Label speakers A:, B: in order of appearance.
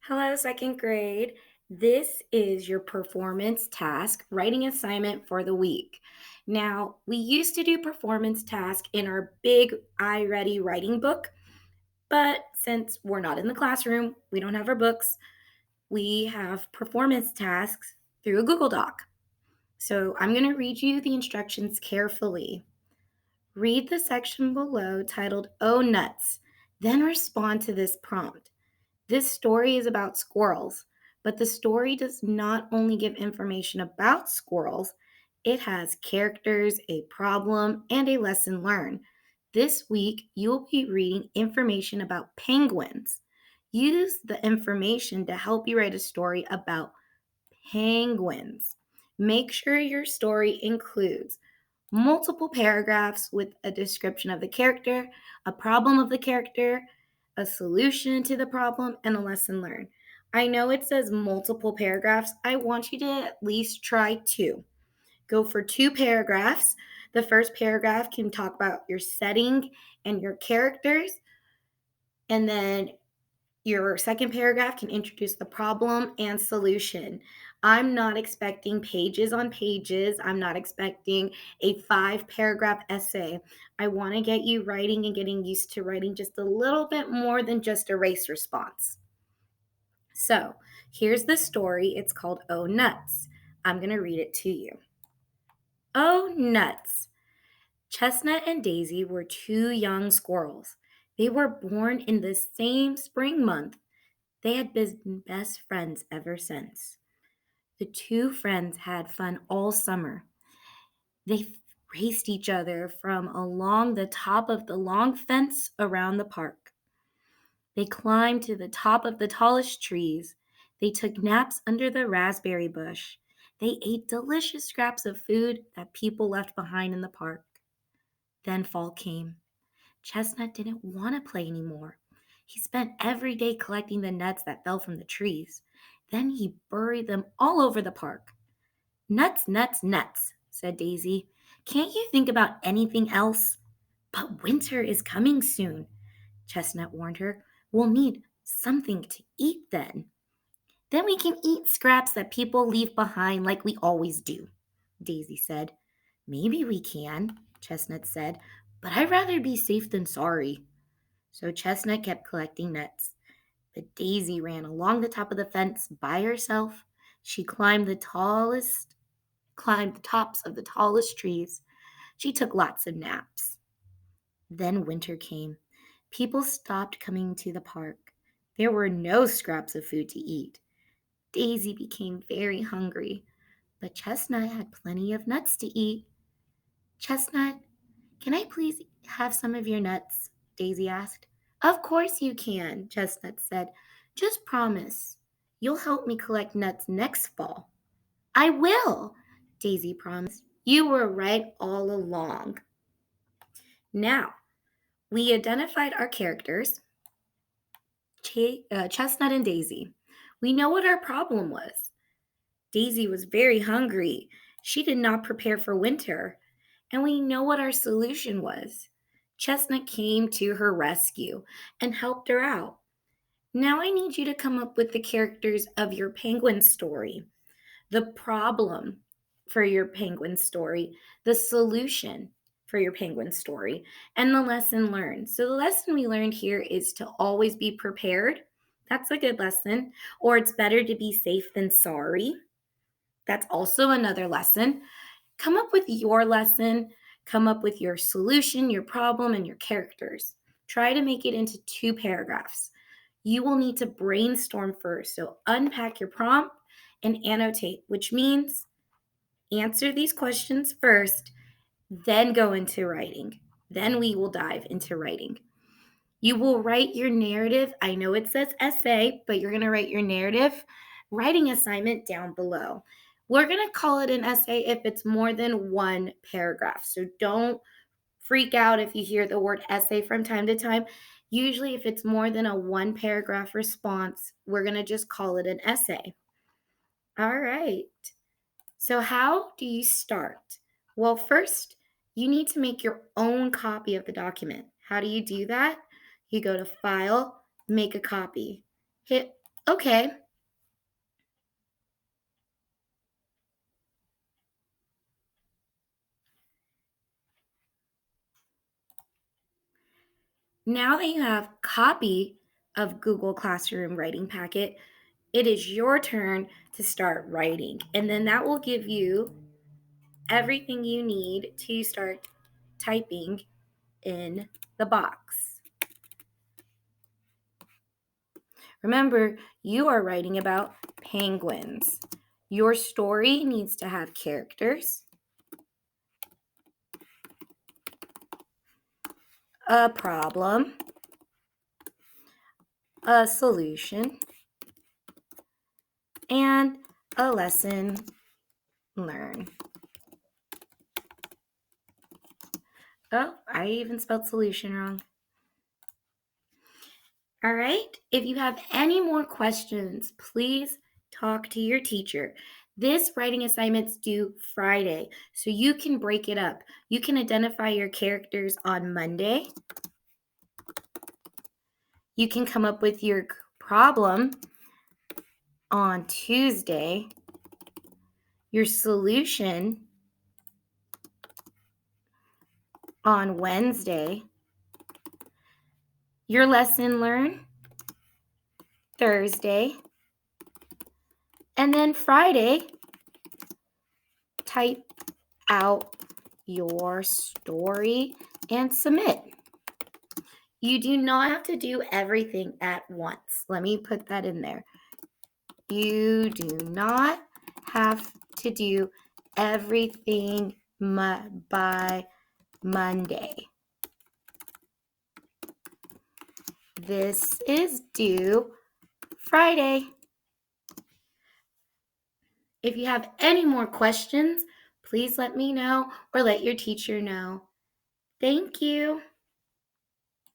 A: Hello, second grade. This is your performance task writing assignment for the week. Now, we used to do performance task in our big I Ready writing book, but since we're not in the classroom, we don't have our books, we have performance tasks through a Google Doc. So I'm going to read you the instructions carefully. Read the section below titled Oh Nuts, then respond to this prompt. This story is about squirrels, but the story does not only give information about squirrels, it has characters, a problem, and a lesson learned. This week, you will be reading information about penguins. Use the information to help you write a story about penguins. Make sure your story includes multiple paragraphs with a description of the character, a problem of the character, a solution to the problem, and a lesson learned. I know it says multiple paragraphs. I want you to at least try two. Go for two paragraphs. The first paragraph can talk about your setting and your characters, and then your second paragraph can introduce the problem and solution. I'm not expecting pages on pages. I'm not expecting a 5 paragraph essay. I want to get you writing and getting used to writing just a little bit more than just a race response. So here's the story. It's called Oh Nuts. I'm going to read it to you. Oh Nuts. Chestnut and Daisy were two young squirrels. They were born in the same spring month. They had been best friends ever since. The two friends had fun all summer. They raced each other from along the top of the long fence around the park. They climbed to the top of the tallest trees. They took naps under the raspberry bush. They ate delicious scraps of food that people left behind in the park. Then fall came. Chestnut didn't want to play anymore. He spent every day collecting the nuts that fell from the trees. Then he buried them all over the park. Nuts, nuts, nuts, said Daisy. Can't you think about anything else? But winter is coming soon, Chestnut warned her. We'll need something to eat then. Then we can eat scraps that people leave behind like we always do, Daisy said. Maybe we can, Chestnut said, but I'd rather be safe than sorry. So Chestnut kept collecting nuts. But Daisy ran along the top of the fence by herself. She climbed the tops of the tallest trees. She took lots of naps. Then winter came. People stopped coming to the park. There were no scraps of food to eat. Daisy became very hungry, but Chestnut had plenty of nuts to eat. Chestnut, can I please have some of your nuts? Daisy asked. Of course you can, Chestnut said. Just promise. You'll help me collect nuts next fall. I will, Daisy promised. You were right all along. Now, we identified our characters, Chestnut and Daisy. We know what our problem was. Daisy was very hungry. She did not prepare for winter. And we know what our solution was. Chestnut came to her rescue and helped her out. Now I need you to come up with the characters of your penguin story, the problem for your penguin story, the solution for your penguin story, and the lesson learned. So, the lesson we learned here is to always be prepared. That's a good lesson. Or it's better to be safe than sorry. That's also another lesson. Come up with your lesson, come up with your solution, your problem, and your characters. Try to make it into 2 paragraphs. You will need to brainstorm first. So unpack your prompt and annotate, which means answer these questions first, then go into writing. Then we will dive into writing. You will write your narrative. I know it says essay, but you're going to write your narrative writing assignment down below. We're going to call it an essay if it's more than 1 paragraph. So don't freak out if you hear the word essay from time to time. Usually, if it's more than a 1 paragraph response, we're going to just call it an essay. All right. So, how do you start? Well, first, you need to make your own copy of the document. How do you do that? You go to File, Make a Copy. Hit Okay. Now that you have copy of Google Classroom writing packet, it is your turn to start writing. And then that will give you everything you need to start typing in the box. Remember, you are writing about penguins. Your story needs to have characters, a problem, a solution, and a lesson learned. Oh, I even spelled solution wrong. All right. If you have any more questions, please talk to your teacher. This writing assignment's due Friday, so you can break it up. You can identify your characters on Monday. You can come up with your problem on Tuesday, your solution on Wednesday, your lesson learned Thursday, and then Friday, type out your story and submit. You do not have to do everything at once. Let me put that in there. You do not have to do everything by Monday. This is due Friday. If you have any more questions, please let me know or let your teacher know. Thank you.